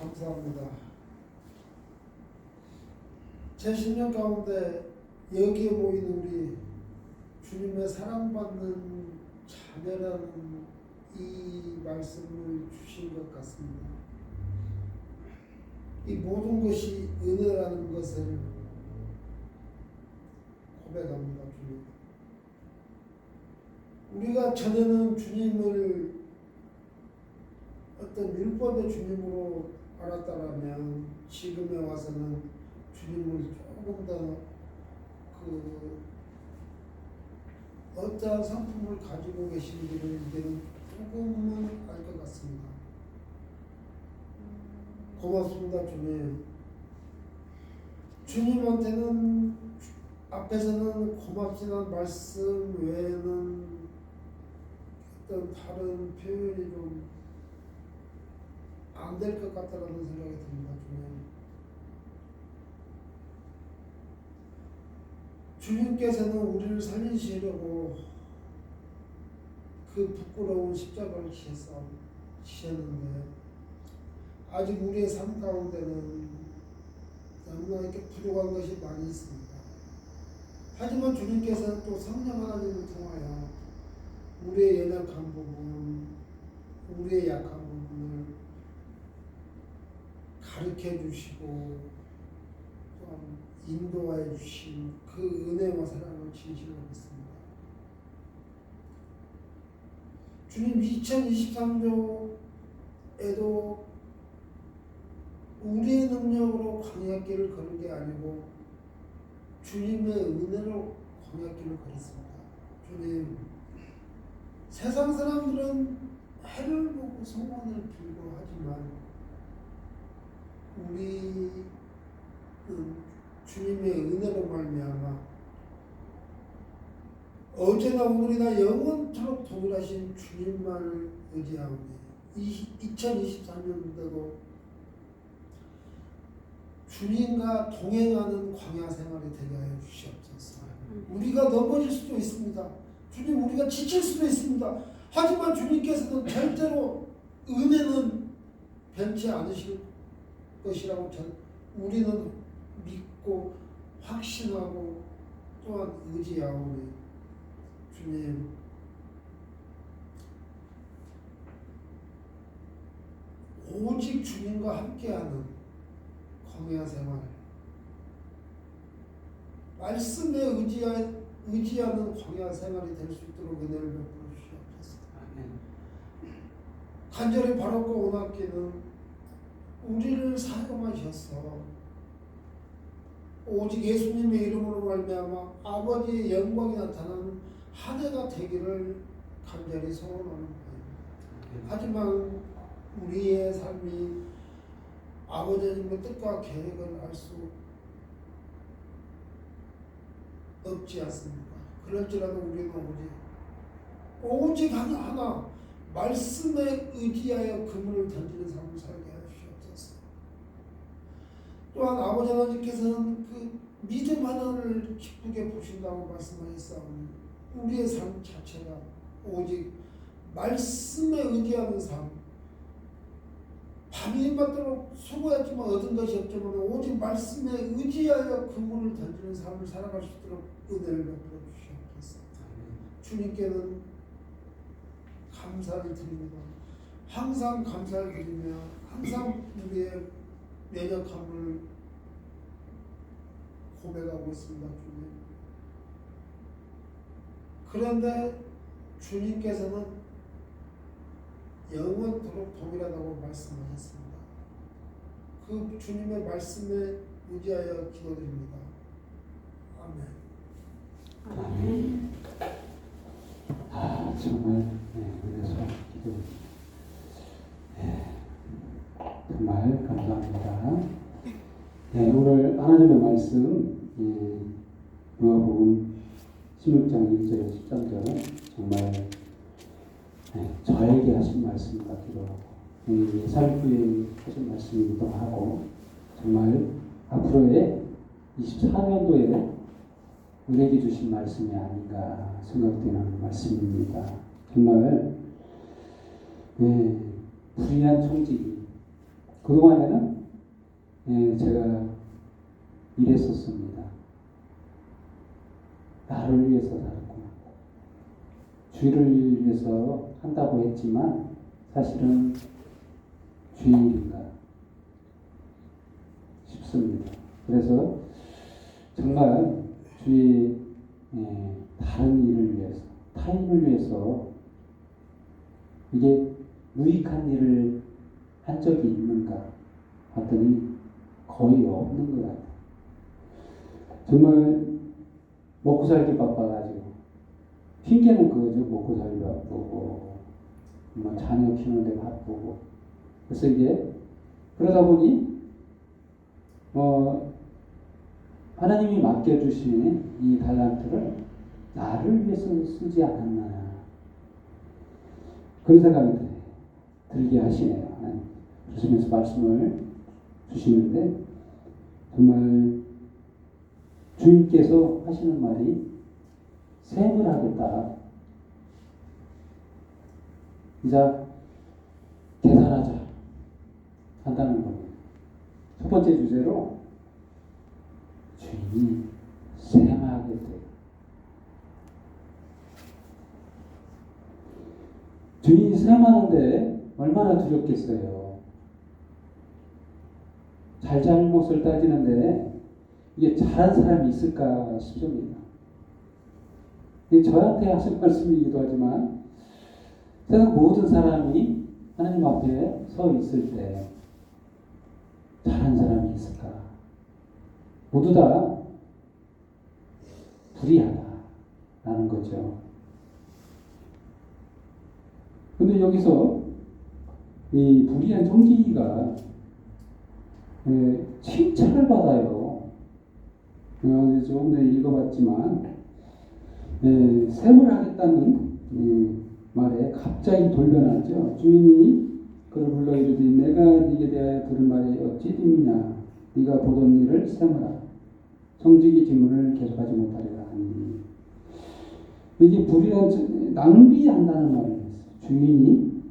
감사합니다. 제 신령 가운데 여기에 모인 우리 주님의 사랑받는 자녀라는 이 말씀을 주신 것 같습니다. 이 모든 것이 은혜라는 것을 고백합니다. 주님. 우리가 전에는 주님을 어떤 율법의 주님으로 알았다라면 지금에 와서는 주님을 조금 더 어떠한 상품을 가지고 계신지를 이제는 조금은 알 것 같습니다. 고맙습니다, 주님. 주님한테는 앞에서는 고맙지만 말씀 외에는 어떤 다른 표현이 좀 안 될 것 같다는 생각이 듭니다, 주님. 주님께서는 우리를 살리시려고 그 부끄러운 십자가를 지셨는데 아직 우리의 삶 가운데는 너무나 이렇게 부족한 것이 많이 있습니다. 하지만 주님께서는 또 성령 하나님을 통하여 우리의 연약한 부분, 우리의 약한 부분을 가르쳐 주시고 또한 인도하여 주신 그 은혜와 사랑을 진실로 믿습니다. 주님 2023년에도 우리의 능력으로 광야길을 걷는 게 아니고 주님의 은혜로 광야길을 걸었습니다. 주님, 세상 사람들은 해를 보고 소원을 빌고 하지만 우리는 주님의 은혜로 말미암아 어제나 오늘이나 영원토록 동일하신 주님만을 의지하오니 2023년도도 주님과 동행하는 광야 생활이 되게 하여 주시옵소서. 우리가 넘어질 수도 있습니다. 주님, 우리가 지칠 수도 있습니다. 하지만 주님께서는 절대로 은혜는 변치 않으실 것이라고 우리는 믿고 확신하고 또한 의지하오니 주님, 오직 주님과 함께하는 광야 생활, 말씀에 의지하는 광야 생활이 될 수 있도록 은혜를 베풀어 주시옵소서. 간절히 바라고 원하기는 우리를 사용하셔서 오직 예수님의 이름으로 말미암아 아버지의 영광이 나타나는 한 해가 되기를 간절히 소원하는 바입니다. 하지만 우리의 삶이 아버지의 뜻과 계획을 알 수 없지 않습니까? 그럴지라도 우리는 오직 하나 말씀에 의지하여 그물을 던지는 삶을 살게 하시옵소서. 또한 아버지 하나님께서는 그 믿음 하나를 기쁘게 보신다고 말씀하셨사오니 우리의 삶 자체가 오직 말씀에 의지하는 삶, 밤이 맞도록 수고했지만 얻은 것이 없지만 오직 말씀에 의지하여 그물을 던지는 삶을 살아갈 수 있도록 은혜를 베풀어 주시옵소서. 주님께는 감사를 드립니다. 항상 감사를 드리며 항상 우리의 연약함을 고백하고 있습니다. 주님. 그런데 주님께서는 영원토록 동일하다고 말씀하셨습니다. 그 주님의 말씀에 의지하여 기도드립니다. 아멘. 아멘. 정말 은혜서 기도 정말 감사합니다. 오늘 하나님의 말씀 누가복음 16장 1절 13절 정말 저에게 하신 말씀 같기도 하고 예살부에 하신 말씀이기도 하고 정말 앞으로의 24년도에 은혜기 주신 말씀이 아닌가 생각되는 말씀입니다. 정말 불의한 청직이 그동안에는 제가 이랬었습니다. 나를 위해서 살았고 주의를 위해서 한다고 했지만 사실은 주의 일인가 싶습니다. 그래서 정말 주의 다른 일을 위해서, 타인을 위해서 이게 유익한 일을 한 적이 있는가 봤더니 거의 없는 것 같아요. 정말 먹고 살기 바빠가지고 핑계는 그거죠. 먹고 살기 바쁘고 뭐 자녀 키우는데 바쁘고 그래서 이게 그러다 보니 하나님이 맡겨주신 이 달란트를 나를 위해서 쓰지 않았나 그런 생각이 들게 하시네요. 그러시면서 말씀을 주시는데 정말 주님께서 하시는 말이 셈을 하겠다. 이제 계산하자 한다는 겁니다. 첫 번째 주제로 주인이 셈하겠대요. 주인이 셈하는데 얼마나 두렵겠어요. 잘잘못을 따지는데 이게 잘한 사람이 있을까 싶습니다. 이게 저한테 하실 말씀이기도 하지만 세상 모든 사람이 하나님 앞에 서 있을 때 잘한 사람이 있을까? 모두 다 불의하다라는 거죠. 근데 여기서 이 불의한 청지기가 칭찬을 받아요. 어제 조금 전에 읽어봤지만 셈을 하겠다는 말에 갑자기 돌변하죠. 주인이 그를 불러 이르되 내가 네게 대하여 들은 말이 어찌 됨이냐 네가 보던 일을 셈으라 청지기 질문을 계속하지 못하리라 하니 이게 불의한 낭비한다는 말을 했어요. 주인이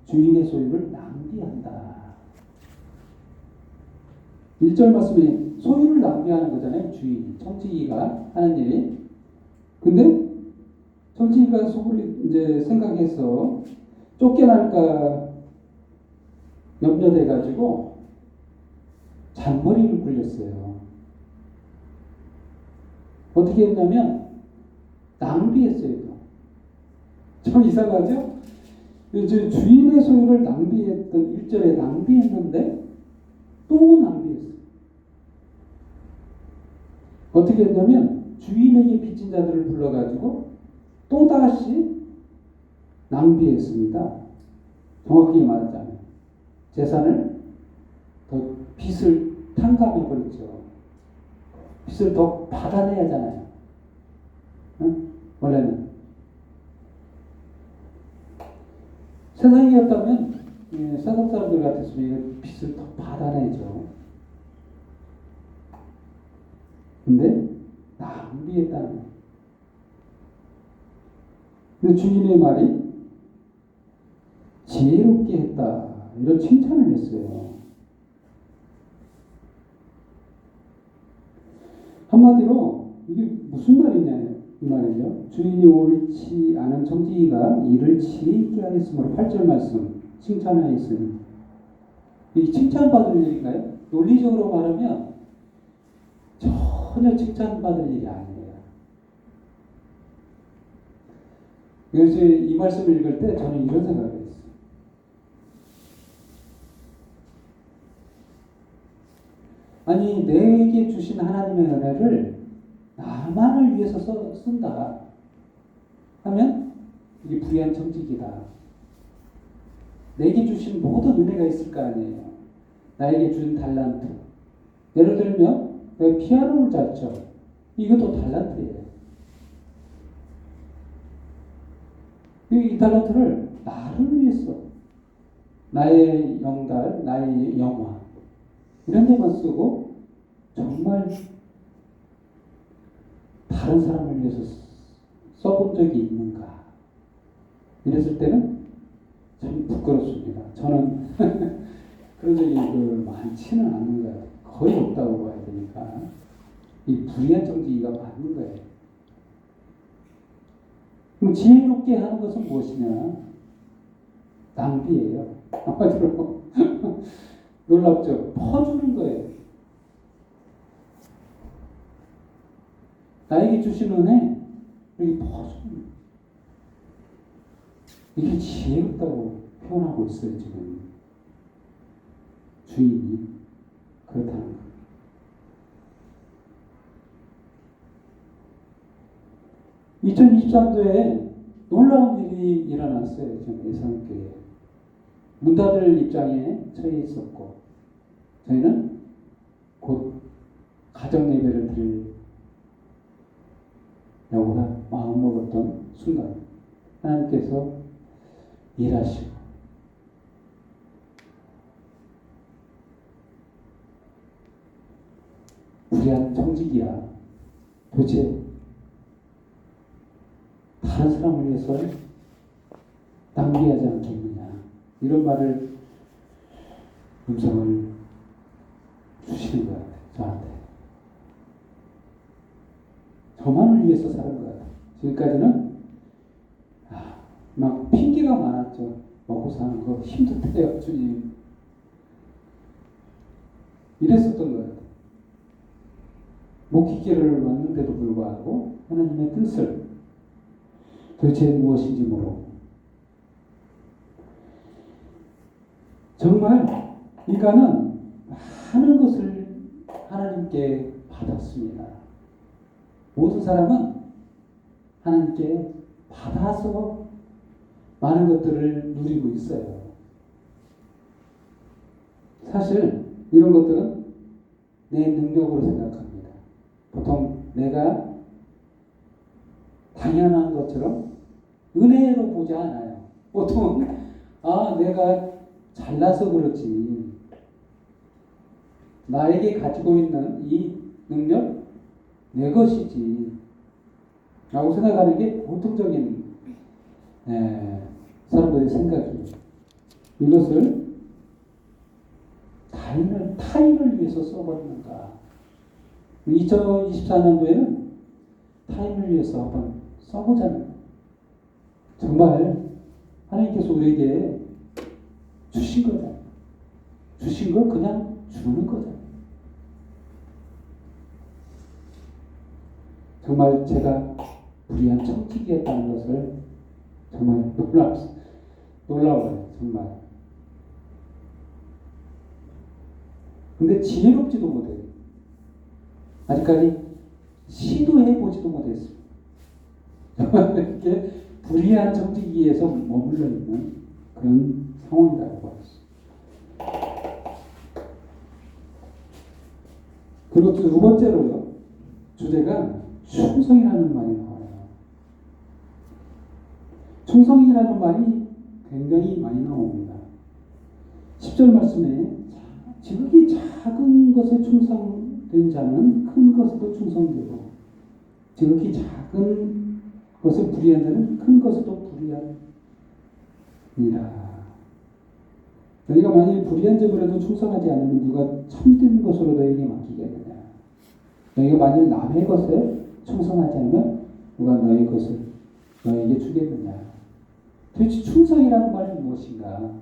주인의 소유를 낭비한다. 1절 말씀에 소유를 낭비하는 거잖아요. 주인, 청지기가 하는 일이. 근데 청지기가 속으로 이제 생각해서 쫓겨날까 염려돼 가지고 잔머리를 굴렸어요. 어떻게 했냐면 낭비했어요. 좀 이상하죠? 이제 주인의 소유를 낭비했던 1절에 낭비했는데 또 낭비했어요. 어떻게 했냐면 주인에게 빚진 자들을 불러가지고 또다시 낭비했습니다. 정확하게 말하자면 재산을 더 빚을 탕감해버렸죠. 빚을 더 받아내야 하잖아요. 응? 원래는 세상이었다면 세상 사람들 같았으면 빚을 더 받아내죠. 근데 낭비했다는 거예요. 근데 주인의 말이 지혜롭게 했다 이런 칭찬을 했어요. 한마디로 이게 무슨 말이냐 이 말이죠. 주인이 옳지 않은 청지기가 이를 지혜있게 하였으므로 8절 말씀 칭찬하였으니 이 칭찬받을 일인가요? 논리적으로 말하면 전혀 칭찬받을 일이 아니에요. 그래서 이 말씀을 읽을 때 저는 이런 생각을 했어요. 아니 내게 주신 하나님의 은혜를 나만을 위해서 쓴다 하면 이게 불의한 청지기다. 내게 주신 모든 은혜가 있을 거 아니에요. 나에게 준 달란트. 예를 들면 내가 피아노를 잘 쳐. 이것도 달란트예요. 이 달란트를 나를 위해서 나의 영달, 나의 영화 이런 데만 쓰고 정말 다른 사람을 위해서 써본 적이 있는가 이랬을 때는 참 부끄럽습니다. 저는 그런 적이 많지는 않는 것 같아요. 거의 없다고 봐야 되니까 이 불의한 정직이가 맞는 거예요. 그럼 지혜롭게 하는 것은 무엇이냐? 낭비예요. 한마디로 놀랍죠? 퍼주는 거예요. 나에게 주신 은혜 여기 퍼주는 거예요. 이게 지혜롭다고 표현하고 있어요. 지금 주인이 그렇다는 거예요. (2023년도에) 놀라운 일이 일어났어요. 지금 예산교회 문 닫을 입장에 처해 있었고, 저희는 곧 가정 예배를 드리려고 마음 먹었던 순간 하나님께서 일하시고, 불의한 정직이야 도대체 다른 사람을 위해서 낭비하지 않겠느냐, 이런 말을 음성을 주시는 것 같아요. 저한테 저만을 위해서 사는 것 같아요. 지금까지는 막 핑계가 많았죠. 먹고 사는 거 힘들대요 주님, 이랬었던 것 같아요. 목기계를 왔는데도 불구하고 하나님의 뜻을 도대체 무엇인지 모르고, 정말 인간은 많은 것을 하나님께 받았습니다. 모든 사람은 하나님께 받아서 많은 것들을 누리고 있어요. 사실 이런 것들은 내 능력으로 생각합니다. 보통 내가 당연한 것처럼 은혜로 보지 않아요. 보통 내가 잘나서 그렇지, 나에게 가지고 있는 이 능력 내 것이지 라고 생각하는 게 보통적인 사람들의 생각이에요. 이것을 타인을 위해서 써버리는가. 2024년도에는 타인을 위해서 한번 써보자는 거예요. 정말 하나님께서 우리에게 주신 거잖아요. 주신 걸 그냥 주는 거잖아요. 정말 제가 불의한 청직이었다는 것을 정말 놀라워요. 정말. 근데 지혜롭지도 못해요. 아직까지 시도해보지도 못했어요. 이렇게 불의한 정직위에서 머물러 있는 그런 상황이라고 봤어요. 그리고 두 번째로요, 주제가 충성이라는 말이 나와요. 충성이라는 말이 굉장히 많이 나옵니다. 10절 말씀에 지극히 작은 것에 충성된 자는 큰 것에도 충성되고, 지극히 작은 것에 불의한 자는 큰 것에도 불의하니라. 너희가 만일 불의한 점으로도 충성하지 않으면 누가 참된 것으로 너희에게 맡기겠느냐. 너희가 만일 남의 것에 충성하지 않으면 누가 너희 것을 너희에게 주겠느냐. 도대체 충성이라는 말이 무엇인가?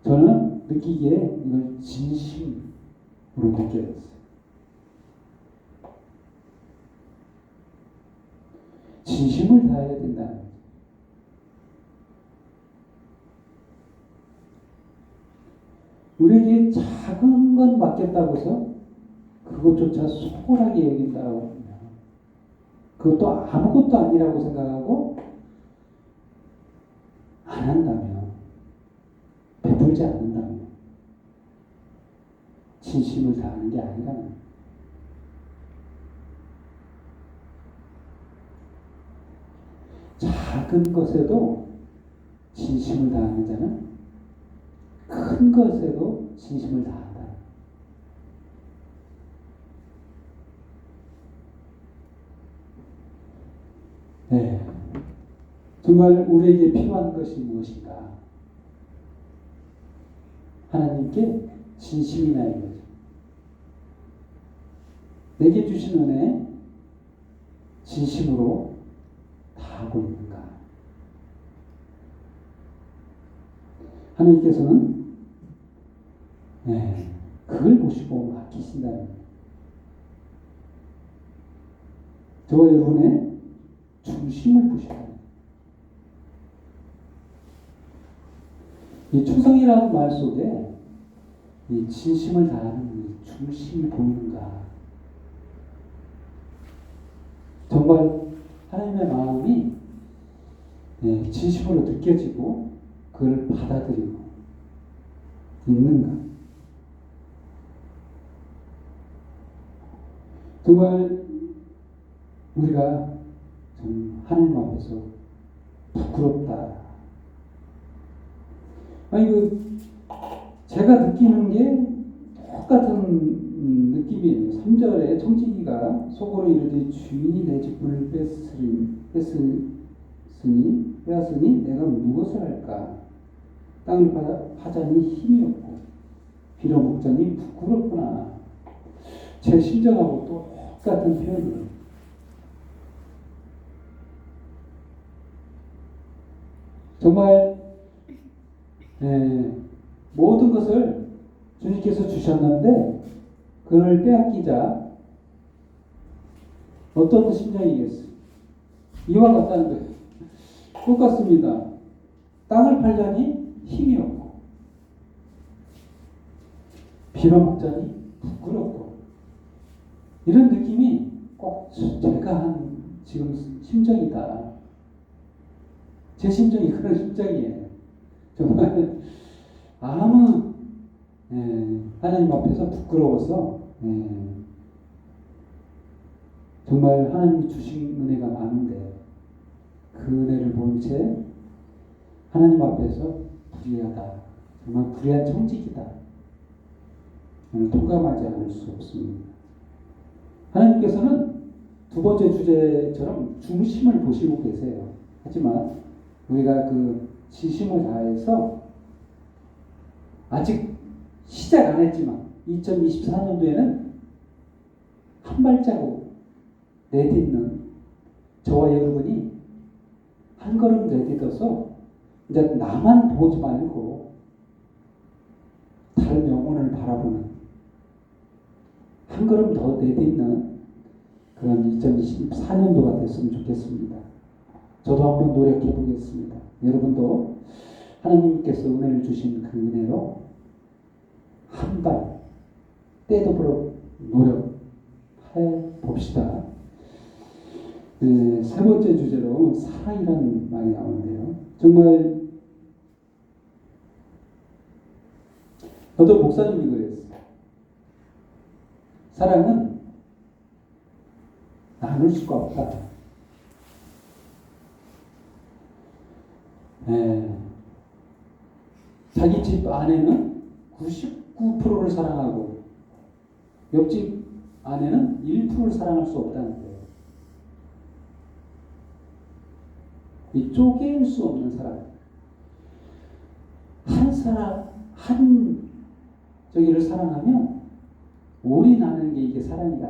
저는 느끼기에 이걸 진심으로 느껴졌어요. 진심을 다해야 된다는 거죠. 우리에게 작은 건 맡겼다고 해서 그것조차 소홀하게 여긴다고 하면, 그것도 아무것도 아니라고 생각하고 안 한다면, 베풀지 않는다면 진심을 다하는 게 아니라는 거예요. 작은 것에도 진심을 다하는 자는 큰 것에도 진심을 다한다. 네. 정말 우리에게 필요한 것이 무엇인가? 하나님께 진심이냐 이거죠. 내게 주신 은혜 진심으로 다하고 있는가? 하나님께서는 그걸 보시고 맡기신다는 거예요. 저와 여러분의 중심을 보시다. 이 충성이라는 말 속에 이 진심을 다하는 이 중심이 보이는가? 정말 하나님의 마음이 진심으로 느껴지고 그걸 받아들이고 있는가? 정말 우리가 좀 하나님 앞에서 부끄럽다. 제가 느끼는 게 똑같은 느낌이에요. 3절에 청지기가 속으로 이르되 주인이 내 집을 빼앗으니 내가 무엇을 할까? 땅을 파자니 힘이 없고 빌어먹자니 부끄럽구나. 제 심정하고 똑같은 표현이에요. 정말 모든 것을 주님께서 주셨는데 그걸 빼앗기자 어떤 심정이겠어요? 이와 같다는 거예요. 똑같습니다. 땅을 팔자니 힘이 없고 빌어먹자니 부끄럽고 이런 느낌이 꼭 제가 한 지금 심정이다. 제 심정이 그런 심정이에요. 정말 아무 하나님 앞에서 부끄러워서 정말 하나님이 주신 은혜가 많은데 그 은혜를 본 채 하나님 앞에서 불의하다. 정말 불의한 청직이다. 통감하지 않을 수 없습니다. 하나님께서는 두 번째 주제처럼 중심을 보시고 계세요. 하지만 우리가 그 진심을 다해서 아직 시작 안 했지만 2024년도에는 한 발자국 내딛는 저와 여러분이 한 걸음 내딛어서 이제 나만 보지 말고 다른 영혼을 바라보는 한 걸음 더 내딛는 그런 2024년도가 됐으면 좋겠습니다. 저도 한번 노력해 보겠습니다. 여러분도 하나님께서 은혜를 주신 그 은혜로 한 발 떼도록 노력해 봅시다. 세 번째 주제로 사랑이라는 말이 나오는데요. 정말 저도 목사님이 그랬어요. 사랑은 나눌 수가 없다. 자기 집 아내는 99%를 사랑하고 옆집 아내는 1%를 사랑할 수 없다는 거예요. 이 쪼갤 수 없는 사랑. 한 저기를 사랑하면 올인하는 게 이게 사랑이다.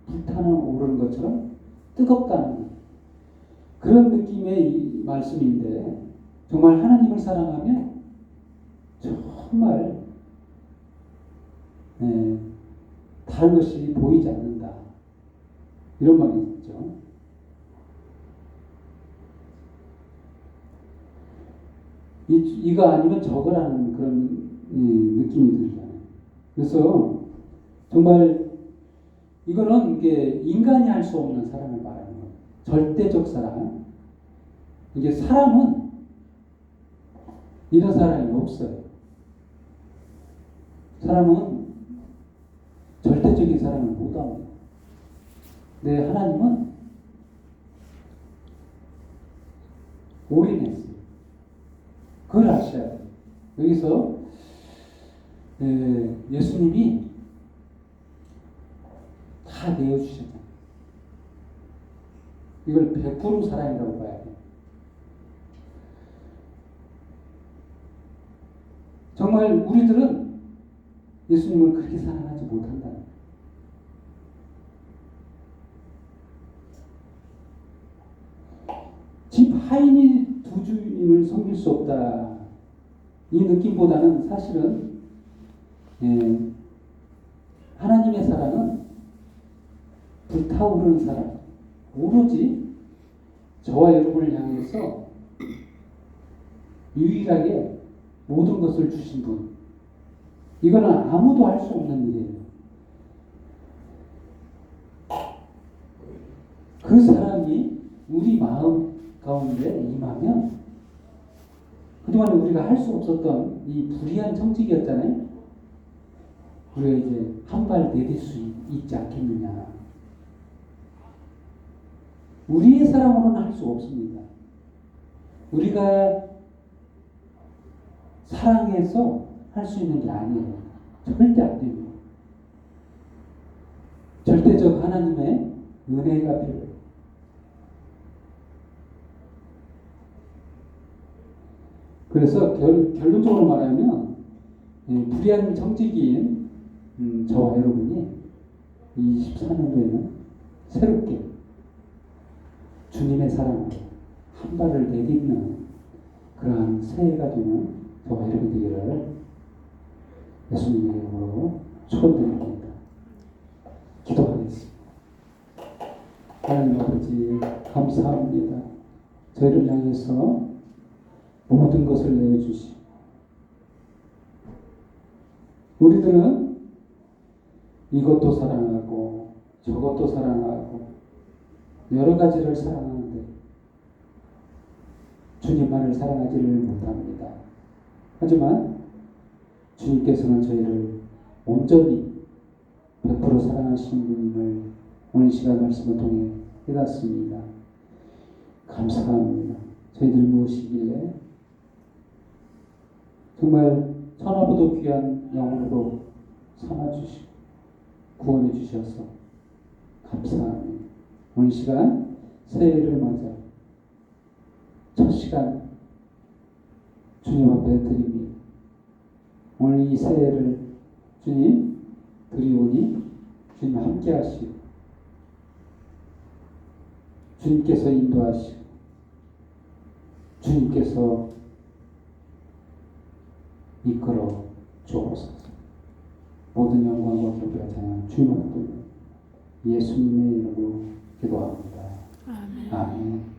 불타는 오르는 것처럼 뜨겁다는 그런 느낌의 이 말씀인데 정말 하나님을 사랑하면 정말 다른 것이 보이지 않는다. 이런 말이 있죠. 이거 아니면 저거라는 그런 느낌이 들잖아요. 그래서 정말 이거는 이게 인간이 할 수 없는 사랑을 말하는 거예요. 절대적 사랑. 이게 사람은 이런 사랑이 없어요. 사람은 절대적인 사랑을 못합니다. 근데 하나님은 올인했어요. 그걸 아셔야 돼요. 여기서 예수님이 다 내어주셨잖아요. 이걸 100% 사랑이라고 봐야 돼요. 정말 우리들은 예수님을 그렇게 사랑하지 못한다. 집 하인이 두 주인을 섬길 수 없다. 이 느낌보다는 사실은 하나님의 사랑은 불타오르는 사랑, 오로지 저와 여러분을 향해서 유일하게 모든 것을 주신 분. 이거는 아무도 할 수 없는 일이에요. 그 사랑이 우리 마음 가운데 임하면 그동안 우리가 할 수 없었던 이 불의한 청직이었잖아요. 우리가 이제 한 발 내딜 수 있지 않겠느냐. 우리의 사랑으로는 할 수 없습니다. 우리가 사랑해서 할 수 있는 게 아니에요. 절대 안 됩니다. 절대적 하나님의 은혜가 필요해요. 그래서 결론적으로 말하면 불의한 청지기인 저와 여러분이 24년도에는 새롭게 주님의 사랑으로 한 발을 내딛는 그러한 새해가 되는 저와 여러분 되기를 예수님의 이름으로 축원드립니다. 기도하겠습니다. 하나님 아버지 감사합니다. 저희를 향해서 모든 것을 내어주시고 우리들은 이것도 사랑하고 저것도 사랑하고 여러 가지를 사랑하는데 주님만을 사랑하지를 못합니다. 하지만 주님께서는 저희를 온전히 100% 사랑하시는 분임을 오늘 시간 말씀을 통해 깨닫습니다. 감사합니다. 저희들 무엇이길래 정말 천하보다 귀한 영혼으로 삼아주시고 구원해 주셔서 감사합니다. 오늘 시간 새해를 맞아 첫 시간 주님 앞에 드립니다. 오늘 이 새해를 주님 드리오니 주님 함께 하시고 주님께서 인도하시고 주님께서 이끌어 주옵소서. 모든 영광과 기쁨과 찬양 주님 앞에 예수님의 이름으로 기도합니다. 아멘. 아멘.